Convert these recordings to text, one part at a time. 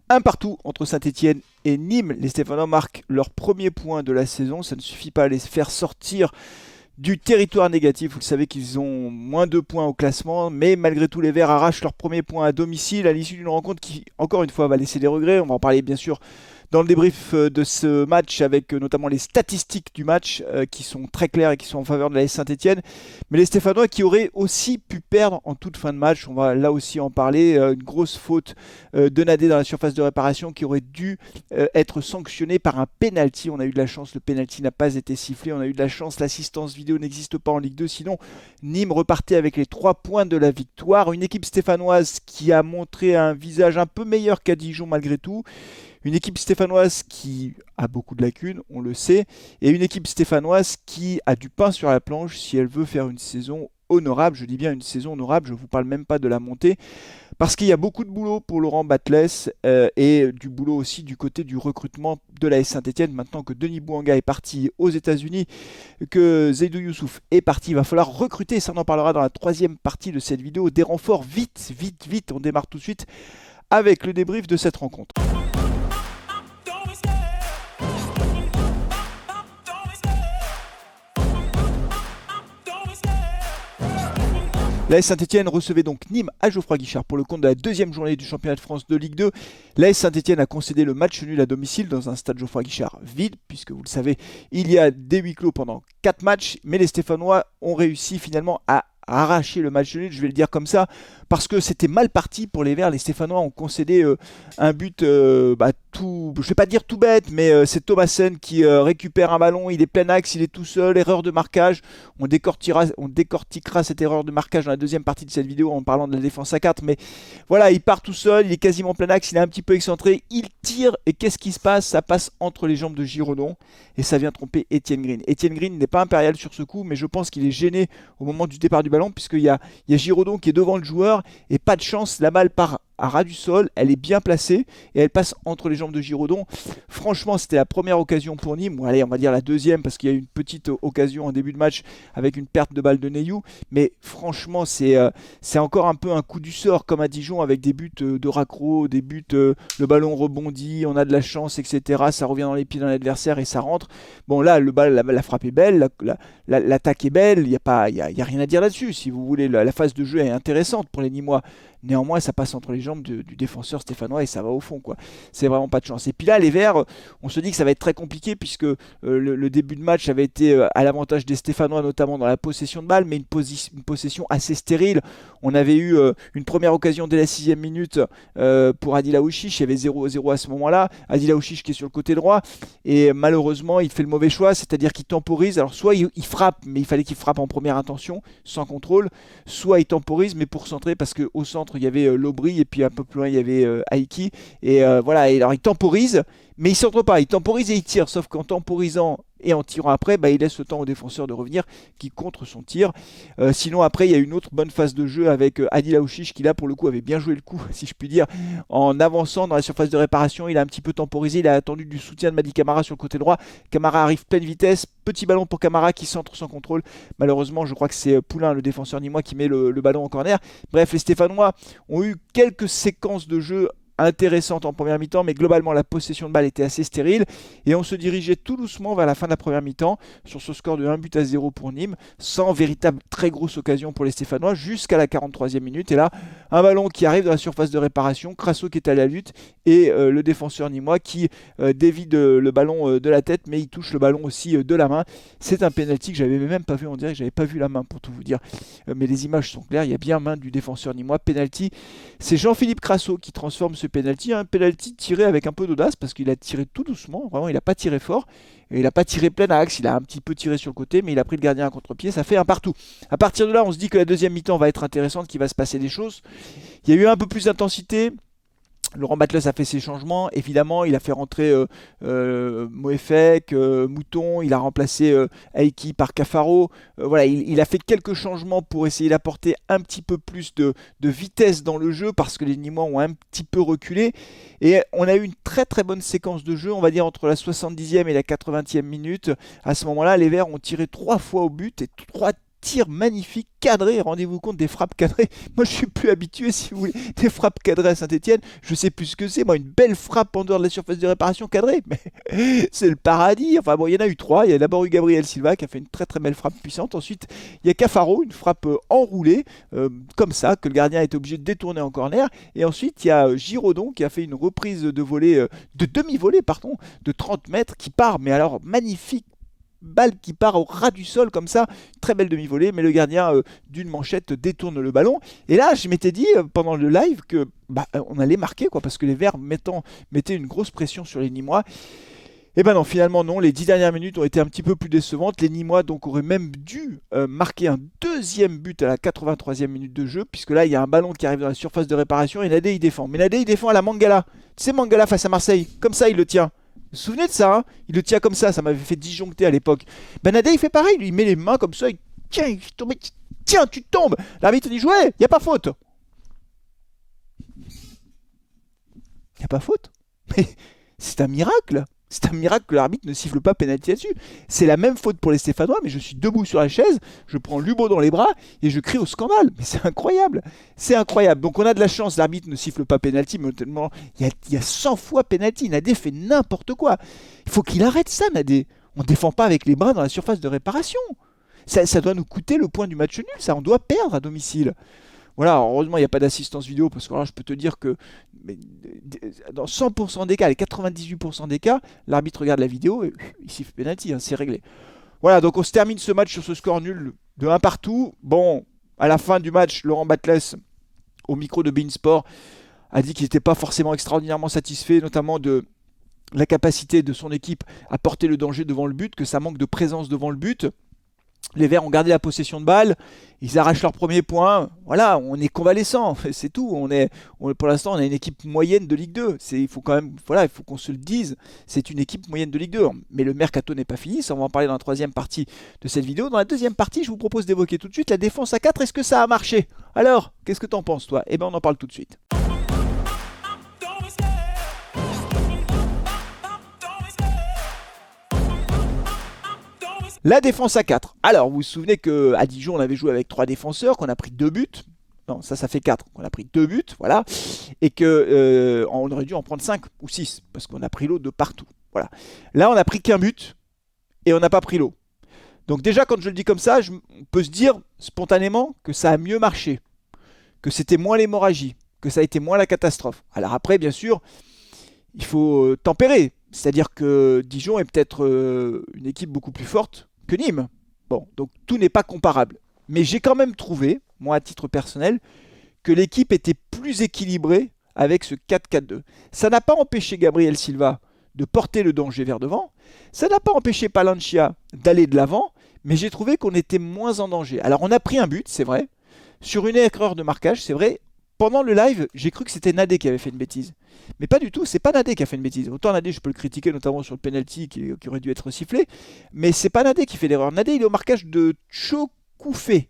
Un partout entre Saint-Etienne et Nîmes. Les Stéphanois marquent leur premier point de la saison. Ça ne suffit pas à les faire sortir du territoire négatif. Vous le savez qu'ils ont moins 2 points au classement, mais malgré tout les Verts arrachent leur premier point à domicile à l'issue d'une rencontre qui, encore une fois, va laisser des regrets. On va en parler bien sûr dans le débrief de ce match avec notamment les statistiques du match qui sont très claires et qui sont en faveur de la Saint-Etienne. Mais les Stéphanois qui auraient aussi pu perdre en toute fin de match, on va là aussi en parler. Une grosse faute de Nadé dans la surface de réparation qui aurait dû être sanctionnée par un penalty. On a eu de la chance, le penalty n'a pas été sifflé. On a eu de la chance, l'assistance vidéo n'existe pas en Ligue 2. Sinon, Nîmes repartait avec les 3 points de la victoire. Une équipe stéphanoise qui a montré un visage un peu meilleur qu'à Dijon malgré tout. Une équipe stéphanoise qui a beaucoup de lacunes, on le sait, et une équipe stéphanoise qui a du pain sur la planche si elle veut faire une saison honorable. Je dis bien une saison honorable, je ne vous parle même pas de la montée, parce qu'il y a beaucoup de boulot pour Laurent Batles et du boulot aussi du côté du recrutement de la Saint-Etienne. Maintenant que Denis Bouanga est parti aux États-Unis, que Seydou Youssouf est parti, il va falloir recruter, ça on en parlera dans la 3e partie de cette vidéo, des renforts vite, vite, vite. On démarre tout de suite avec le débrief de cette rencontre. L'AS Saint-Etienne recevait donc Nîmes à Geoffroy Guichard pour le compte de la 2e journée du championnat de France de Ligue 2. L'AS Saint-Etienne a concédé le match nul à domicile dans un stade Geoffroy Guichard vide, puisque vous le savez, il y a des huis clos pendant 4 matchs, mais les Stéphanois ont réussi finalement à arracher le match nul, je vais le dire comme ça, parce que c'était mal parti pour les Verts. Les Stéphanois ont concédé un but tout, je vais pas dire tout bête, mais c'est Thomassen qui récupère un ballon, il est plein axe, il est tout seul, erreur de marquage. On décortiquera cette erreur de marquage dans la 2e partie de cette vidéo en parlant de la défense à 4, mais voilà, il part tout seul, il est quasiment plein axe, il est un petit peu excentré, il tire, et qu'est-ce qui se passe? Ça passe entre les jambes de Giraudon, et ça vient tromper Étienne Green. Étienne Green n'est pas impérial sur ce coup, mais je pense qu'il est gêné au moment du départ du ballon, puisqu'il y a Giraudon qui est devant le joueur, et pas de chance, la balle part à ras du sol, elle est bien placée et elle passe entre les jambes de Giraudon. Franchement, c'était la première occasion pour Nîmes. Bon, allez, on va dire la 2e parce qu'il y a eu une petite occasion en début de match avec une perte de balle de Neyou. Mais franchement, c'est encore un peu un coup du sort comme à Dijon avec des buts de raccro, des buts, le ballon rebondit, on a de la chance, etc. Ça revient dans les pieds d'un adversaire et ça rentre. Bon, là, la frappe est belle, l'attaque est belle, il n'y a rien à dire là-dessus. Si vous voulez, la phase de jeu est intéressante pour les Nîmois. Néanmoins, ça passe entre les jambes du défenseur stéphanois et ça va au fond, quoi. C'est vraiment pas de chance. Et puis là, les Verts, on se dit que ça va être très compliqué puisque le début de match avait été à l'avantage des Stéphanois, notamment dans la possession de balle, mais une possession assez stérile. On avait eu une première occasion dès la 6e minute pour Adil Aouchiche. Il y avait 0-0 à ce moment-là. Adil Aouchiche qui est sur le côté droit et malheureusement, il fait le mauvais choix, c'est-à-dire qu'il temporise. Alors soit il frappe, mais il fallait qu'il frappe en première intention, sans contrôle, soit il temporise, mais pour centrer parce qu'au centre, il y avait Lobry et puis un peu plus loin il y avait Aiki et voilà, et alors il temporise mais il centre pas, il temporise et il tire, sauf qu'en temporisant et en tirant après, il laisse le temps au défenseur de revenir qui contre son tir. Sinon après il y a une autre bonne phase de jeu avec Adil Aouchiche qui là pour le coup avait bien joué le coup si je puis dire, en avançant dans la surface de réparation. Il a un petit peu temporisé, il a attendu du soutien de Madi Camara sur le côté droit. Camara arrive pleine vitesse, petit ballon pour Camara qui centre sans contrôle. Malheureusement je crois que c'est Poulain, le défenseur nîmois, qui met le ballon en corner. Bref, les Stéphanois ont eu quelques séquences de jeu intéressante en première mi-temps, mais globalement la possession de balle était assez stérile et on se dirigeait tout doucement vers la fin de la première mi-temps sur ce score de 1-0 pour Nîmes, sans véritable très grosse occasion pour les Stéphanois jusqu'à la 43e minute. Et là, un ballon qui arrive dans la surface de réparation, Crasso qui est à la lutte et le défenseur nîmois qui dévie le ballon de la tête, mais il touche le ballon aussi de la main. C'est un pénalty que j'avais même pas vu en direct, j'avais pas vu la main pour tout vous dire, mais les images sont claires, il y a bien main du défenseur nîmois. Pénalty, c'est Jean-Philippe Crasso qui transforme ce penalty, un penalty tiré avec un peu d'audace parce qu'il a tiré tout doucement, vraiment il n'a pas tiré fort, et il n'a pas tiré plein axe, il a un petit peu tiré sur le côté, mais il a pris le gardien à contre-pied, ça fait un partout. À partir de là, on se dit que la 2e mi-temps va être intéressante, qu'il va se passer des choses. Il y a eu un peu plus d'intensité. Laurent Batles a fait ses changements, évidemment, il a fait rentrer Moefek, Mouton, il a remplacé Aiki par Cafaro. Voilà, il a fait quelques changements pour essayer d'apporter un petit peu plus de vitesse dans le jeu parce que les Nîmois ont un petit peu reculé. Et on a eu une très très bonne séquence de jeu, on va dire entre la 70e et la 80e minute. À ce moment-là, les Verts ont tiré 3 fois au but et tir magnifique, cadré, rendez-vous compte des frappes cadrées. Moi je suis plus habitué si vous voulez, des frappes cadrées à Saint-Etienne, je sais plus ce que c'est, moi une belle frappe en dehors de la surface de réparation cadrée, mais c'est le paradis. Enfin bon, il y en a eu trois, il y a d'abord eu Gabriel Silva qui a fait une très très belle frappe puissante, ensuite il y a Cafaro, une frappe enroulée, comme ça, que le gardien a été obligé de détourner en corner, et ensuite il y a Giraudon qui a fait une reprise de volée, de demi-volée pardon, de 30 mètres qui part, mais alors magnifique, balle qui part au ras du sol comme ça, très belle demi-volée, mais le gardien d'une manchette détourne le ballon. Et là, je m'étais dit pendant le live que on allait marquer quoi, parce que les Verts mettaient une grosse pression sur les Nîmois. Et ben non, finalement non, les 10 dernières minutes ont été un petit peu plus décevantes. Les Nîmois donc auraient même dû marquer un deuxième but à la 83e minute de jeu, puisque là il y a un ballon qui arrive dans la surface de réparation et Nadé il défend. Mais Nadé il défend à la Mangala. Tu sais Mangala face à Marseille, comme ça il le tient. Vous vous souvenez de ça, hein? Il le tient comme ça m'avait fait disjoncter à l'époque. Ben Nadé il fait pareil, lui, il met les mains comme ça, il tient, il tombe, tiens, tu tombes. L'arbitre dit jouer, il n'y a pas faute. Il n'y a pas faute. Mais c'est un miracle. C'est un miracle que l'arbitre ne siffle pas pénalty là-dessus. C'est la même faute pour les Stéphanois, mais je suis debout sur la chaise, je prends Lubo dans les bras et je crie au scandale. Mais c'est incroyable. C'est incroyable. Donc on a de la chance, l'arbitre ne siffle pas pénalty, mais tellement il y a 100 fois pénalty. Nadé fait n'importe quoi. Il faut qu'il arrête ça, Nadé. On ne défend pas avec les bras dans la surface de réparation. Ça doit nous coûter le point du match nul, ça. On doit perdre à domicile. Voilà, heureusement il n'y a pas d'assistance vidéo parce que là je peux te dire que dans 100% des cas, les 98% des cas, l'arbitre regarde la vidéo et il siffle penalty, hein, c'est réglé. Voilà, donc on se termine ce match sur ce score nul de 1 partout. Bon, à la fin du match, Laurent Batles, au micro de beIN Sport, a dit qu'il n'était pas forcément extraordinairement satisfait, notamment de la capacité de son équipe à porter le danger devant le but, que ça manque de présence devant le but. Les Verts ont gardé la possession de balle, ils arrachent leur premier point. Voilà, on est convalescent, c'est tout. Pour l'instant, on a une équipe moyenne de Ligue 2. Il faut quand même, voilà, il faut qu'on se le dise. C'est une équipe moyenne de Ligue 2. Mais le mercato n'est pas fini. Ça, on va en parler dans la troisième partie de cette vidéo. Dans la deuxième partie, je vous propose d'évoquer tout de suite la défense à 4. Est-ce que ça a marché? Alors, qu'est-ce que t'en penses, toi? Eh ben, on en parle tout de suite. La défense à 4. Alors, vous vous souvenez qu'à Dijon, on avait joué avec 3 défenseurs, qu'on a pris 2 buts. Non, ça fait 4. On a pris 2 buts, voilà. Et qu'on aurait dû en prendre 5 ou 6, parce qu'on a pris l'eau de partout. Voilà. Là, on a pris qu'un but, et on n'a pas pris l'eau. Donc déjà, quand je le dis comme ça, on peut se dire spontanément que ça a mieux marché, que c'était moins l'hémorragie, que ça a été moins la catastrophe. Alors après, bien sûr, il faut tempérer. C'est-à-dire que Dijon est peut-être une équipe beaucoup plus forte que Nîmes. Bon, donc tout n'est pas comparable. Mais j'ai quand même trouvé, moi à titre personnel, que l'équipe était plus équilibrée avec ce 4-4-2. Ça n'a pas empêché Gabriel Silva de porter le danger vers devant. Ça n'a pas empêché Palencia d'aller de l'avant. Mais j'ai trouvé qu'on était moins en danger. Alors on a pris un but, c'est vrai. Sur une erreur de marquage, c'est vrai. Pendant le live, j'ai cru que c'était Nadé qui avait fait une bêtise. Mais pas du tout, c'est pas Nadé qui a fait une bêtise. Autant Nadé, je peux le critiquer, notamment sur le penalty qui aurait dû être sifflé. Mais c'est pas Nadé qui fait l'erreur. Nadé, il est au marquage de Chokoufé.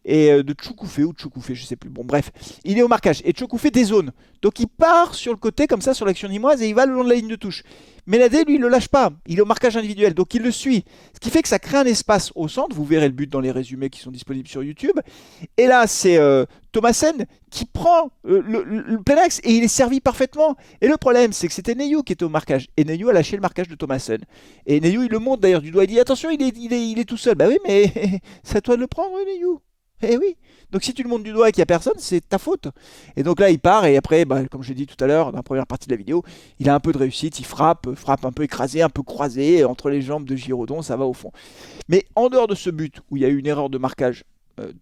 Et de Tchoukoufé ou Tchoukoufé, je sais plus. Bon, bref, il est au marquage. Et Tchoukoufé dézone. Donc il part sur le côté, comme ça, sur l'action nîmoise, et il va le long de la ligne de touche. Mais Nadé, lui, il le lâche pas. Il est au marquage individuel, donc il le suit. Ce qui fait que ça crée un espace au centre. Vous verrez le but dans les résumés qui sont disponibles sur YouTube. Et là, c'est Thomassen qui prend le plein axe et il est servi parfaitement. Et le problème, c'est que c'était Neyou qui était au marquage. Et Neyou a lâché le marquage de Thomassen. Et Neyou, il le montre d'ailleurs du doigt. Il dit attention, il est tout seul. Bah oui, mais c'est à toi de le prendre, Neyou. Eh oui. Donc si tu le montres du doigt et qu'il n'y a personne, c'est ta faute. Et donc là, il part et après, comme je l'ai dit tout à l'heure, dans la première partie de la vidéo, il a un peu de réussite, il frappe un peu écrasé, un peu croisé, entre les jambes de Giraudon, ça va au fond. Mais en dehors de ce but, où il y a eu une erreur de marquage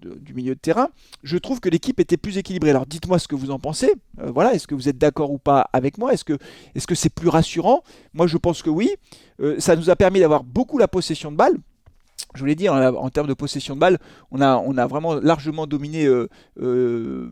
du milieu de terrain, je trouve que l'équipe était plus équilibrée. Alors dites-moi ce que vous en pensez. Voilà, est-ce que vous êtes d'accord ou pas avec moi? Est-ce que c'est plus rassurant? Moi, je pense que oui. Ça nous a permis d'avoir beaucoup la possession de balle. Je vous l'ai dit, en termes de possession de balle, on a vraiment largement dominé Nîmes,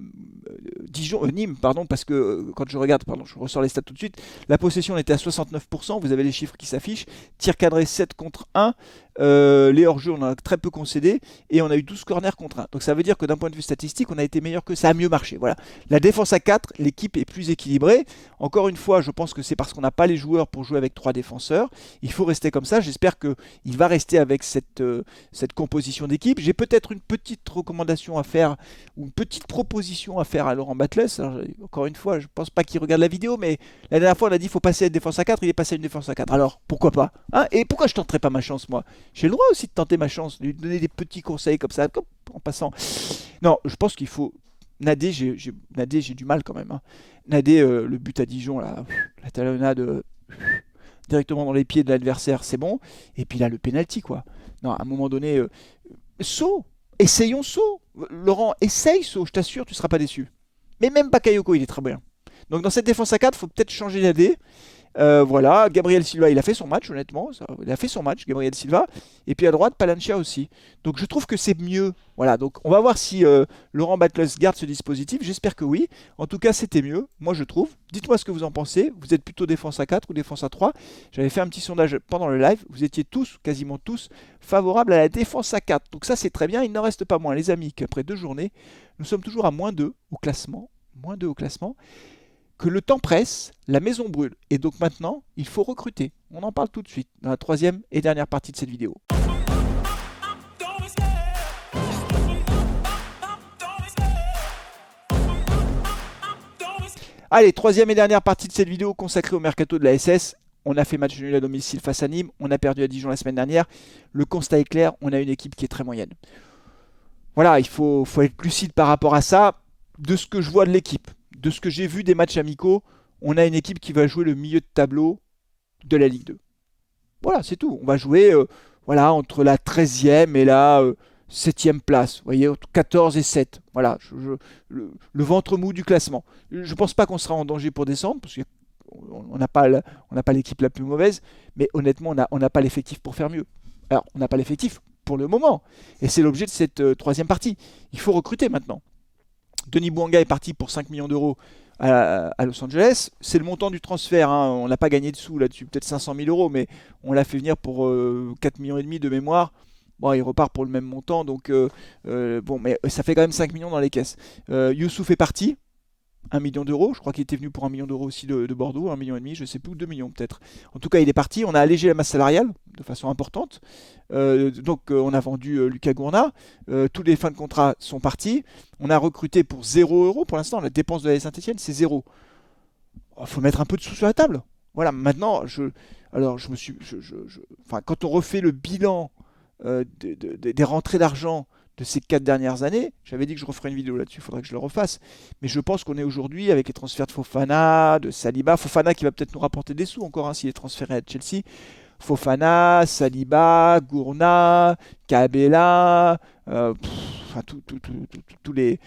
parce que quand je regarde, je ressors les stats tout de suite, la possession était à 69%, vous avez les chiffres qui s'affichent, tir cadré 7 contre 1, Les hors-jeux, on en a très peu concédé. Et on a eu 12 corners contre 1. Donc ça veut dire que d'un point de vue statistique, on a été meilleur que ça, a mieux marché. Voilà. La défense à 4, l'équipe est plus équilibrée. Encore une fois, je pense que c'est parce qu'on n'a pas les joueurs pour jouer avec 3 défenseurs. Il faut rester comme ça. J'espère qu'il va rester avec cette composition d'équipe. J'ai peut-être une petite recommandation à faire, ou une petite proposition à faire à Laurent Batles. Alors, encore une fois, je pense pas qu'il regarde la vidéo, mais la dernière fois, on a dit qu'il faut passer à une défense à 4. Il est passé à une défense à 4. Alors, pourquoi pas, hein? Et pourquoi je tenterais pas ma chance, moi? J'ai le droit aussi de tenter ma chance, de lui donner des petits conseils comme ça, en passant. Non, je pense qu'il faut. Nadé, j'ai du mal quand même, hein. Nadé, le but à Dijon, là, la talonnade directement dans les pieds de l'adversaire, c'est bon. Et puis là, le penalty, quoi. Non, à un moment donné, saut. Essayons saut. Laurent, essaye saut, je t'assure, tu seras pas déçu. Mais même Bakayoko, il est très bien. Donc dans cette défense à 4, il faut peut-être changer d'AD. Voilà, Gabriel Silva, il a fait son match, honnêtement. Il a fait son match, Gabriel Silva. Et puis à droite, Palancia aussi. Donc je trouve que c'est mieux. Voilà, donc on va voir si Laurent Batles garde ce dispositif. J'espère que oui. En tout cas, c'était mieux, moi je trouve. Dites-moi ce que vous en pensez. Vous êtes plutôt défense à 4 ou défense à 3? J'avais fait un petit sondage pendant le live. Vous étiez tous, quasiment tous, favorables à la défense à 4. Donc ça, c'est très bien. Il n'en reste pas moins, les amis, qu'après 2 journées, nous sommes toujours à -2 au classement. -2 au classement. Que le temps presse, la maison brûle. Et donc maintenant, il faut recruter. On en parle tout de suite dans la 3e et dernière partie de cette vidéo. Allez, 3e et dernière partie de cette vidéo consacrée au mercato de la SS. On a fait match nul à domicile face à Nîmes. On a perdu à Dijon la semaine dernière. Le constat est clair, on a une équipe qui est très moyenne. Voilà, il faut être lucide par rapport à ça. De ce que je vois de l'équipe, de ce que j'ai vu des matchs amicaux, on a une équipe qui va jouer le milieu de tableau de la Ligue 2. Voilà, c'est tout. On va jouer voilà, entre la 13e et la 7e place. Vous voyez, entre 14 et 7. Voilà, le ventre mou du classement. Je ne pense pas qu'on sera en danger pour descendre, parce qu'on n'a pas l'équipe la plus mauvaise, mais honnêtement, on n'a pas l'effectif pour faire mieux. Alors, on n'a pas l'effectif pour le moment. Et c'est l'objet de cette 3e partie. Il faut recruter maintenant. Denis Bouanga est parti pour 5 millions d'euros à Los Angeles. C'est le montant du transfert, hein. On n'a pas gagné de sous là-dessus, peut-être 500 000 euros, mais on l'a fait venir pour 4 millions et demi de mémoire. Bon, il repart pour le même montant, donc bon, mais ça fait quand même 5 millions dans les caisses. Youssouf est parti, 1 million d'euros. Je crois qu'il était venu pour 1 million d'euros aussi de Bordeaux, 1 million et demi, je sais plus, ou 2 millions peut-être. En tout cas, il est parti. On a allégé la masse salariale de façon importante. Donc, on a vendu Lucas Gourna. Tous les fins de contrat sont partis. On a recruté pour 0 euros pour l'instant. La dépense de la Saint-Etienne, c'est 0. Il faut mettre un peu de sous sur la table. Voilà, maintenant, enfin, quand on refait le bilan des rentrées d'argent de ces 4 dernières années, j'avais dit que je referais une vidéo là-dessus, il faudrait que je le refasse, mais je pense qu'on est aujourd'hui avec les transferts de Fofana, de Saliba, Fofana qui va peut-être nous rapporter des sous encore, hein, s'il est transféré à Chelsea, Fofana, Saliba, Gourna, Cabella, enfin, tous les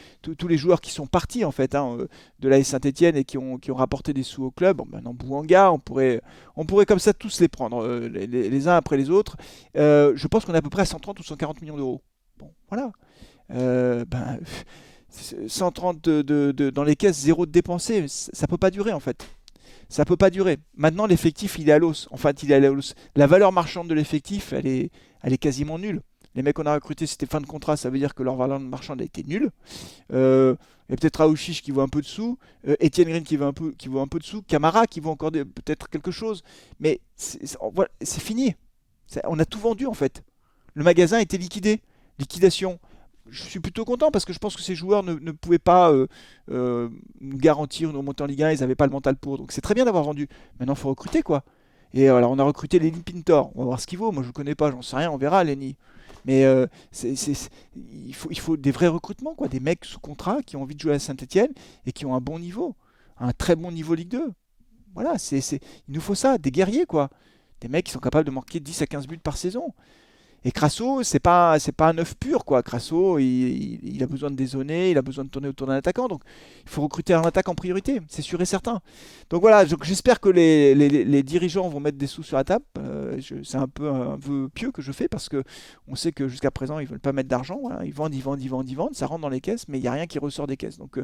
joueurs qui sont partis en fait, hein, de l'AS Saint-Etienne et qui ont rapporté des sous au club. Bon, maintenant Bouanga, on pourrait comme ça tous les prendre, les uns après les autres. Je pense qu'on est à peu près à 130 ou 140 millions d'euros. Bon, voilà. 130 dans les caisses, zéro de dépensé, ça peut pas durer en fait. Ça peut pas durer. Maintenant, l'effectif, il est à l'os. En fait, il est à l'os. La valeur marchande de l'effectif, elle est quasiment nulle. Les mecs qu'on a recrutés, c'était fin de contrat, ça veut dire que leur valeur marchande a été nulle. Il y a peut-être Aouchiche qui vaut un peu de sous, Etienne Green qui vaut un peu de sous, Camara qui vaut encore peut-être quelque chose. Mais c'est fini. On a tout vendu en fait. Le magasin a été liquidé. Liquidation. Je suis plutôt content parce que je pense que ces joueurs ne pouvaient pas nous garantir une remontée en Ligue 1, ils n'avaient pas le mental pour. Donc c'est très bien d'avoir vendu. Maintenant, il faut recruter quoi. Et alors, on a recruté Lenny Pintor. On va voir ce qu'il vaut. Moi, je ne connais pas, j'en sais rien, on verra Lenny. Mais il faut des vrais recrutements, quoi. Des mecs sous contrat qui ont envie de jouer à Saint-Etienne et qui ont un bon niveau. Un très bon niveau Ligue 2. Voilà, il nous faut ça, des guerriers, quoi. Des mecs qui sont capables de marquer 10 à 15 buts par saison. Et Crasso, c'est pas un œuf pur, quoi. Crasso, il a besoin de dézonner, il a besoin de tourner autour d'un attaquant. Donc, il faut recruter un attaque en priorité, c'est sûr et certain. Donc voilà, j'espère que les dirigeants vont mettre des sous sur la table. C'est un peu un vœu pieux que je fais parce que on sait que jusqu'à présent, ils veulent pas mettre d'argent. Voilà. Ils vendent, ils vendent, ils vendent, ils vendent. Ça rentre dans les caisses, mais il n'y a rien qui ressort des caisses. Donc,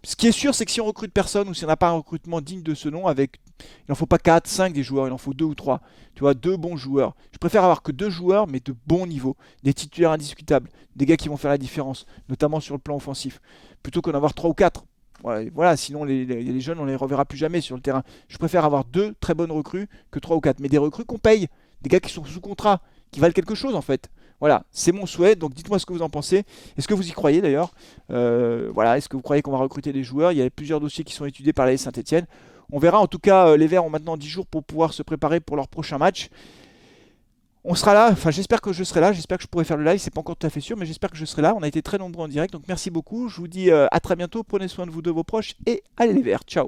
ce qui est sûr, c'est que si on recrute personne ou si on n'a pas un recrutement digne de ce nom, il n'en faut pas 4, 5 des joueurs, il en faut 2 ou 3. Tu vois, 2 bons joueurs. Je préfère avoir que 2 joueurs, mais de bon niveau. Des titulaires indiscutables. Des gars qui vont faire la différence, notamment sur le plan offensif. Plutôt qu'en avoir 3 ou 4. Voilà, sinon les jeunes, on les reverra plus jamais sur le terrain. Je préfère avoir 2 très bonnes recrues que 3 ou 4. Mais des recrues qu'on paye. Des gars qui sont sous contrat, qui valent quelque chose en fait. Voilà, c'est mon souhait, donc dites-moi ce que vous en pensez. Est-ce que vous y croyez d'ailleurs? Voilà, est-ce que vous croyez qu'on va recruter des joueurs? Il y a plusieurs dossiers qui sont étudiés par la Saint-Etienne. On verra, en tout cas, les Verts ont maintenant 10 jours pour pouvoir se préparer pour leur prochain match. On sera là, enfin j'espère que je serai là, j'espère que je pourrai faire le live, c'est pas encore tout à fait sûr, mais j'espère que je serai là. On a été très nombreux en direct, donc merci beaucoup. Je vous dis à très bientôt, prenez soin de vous, de vos proches, et allez les Verts, ciao.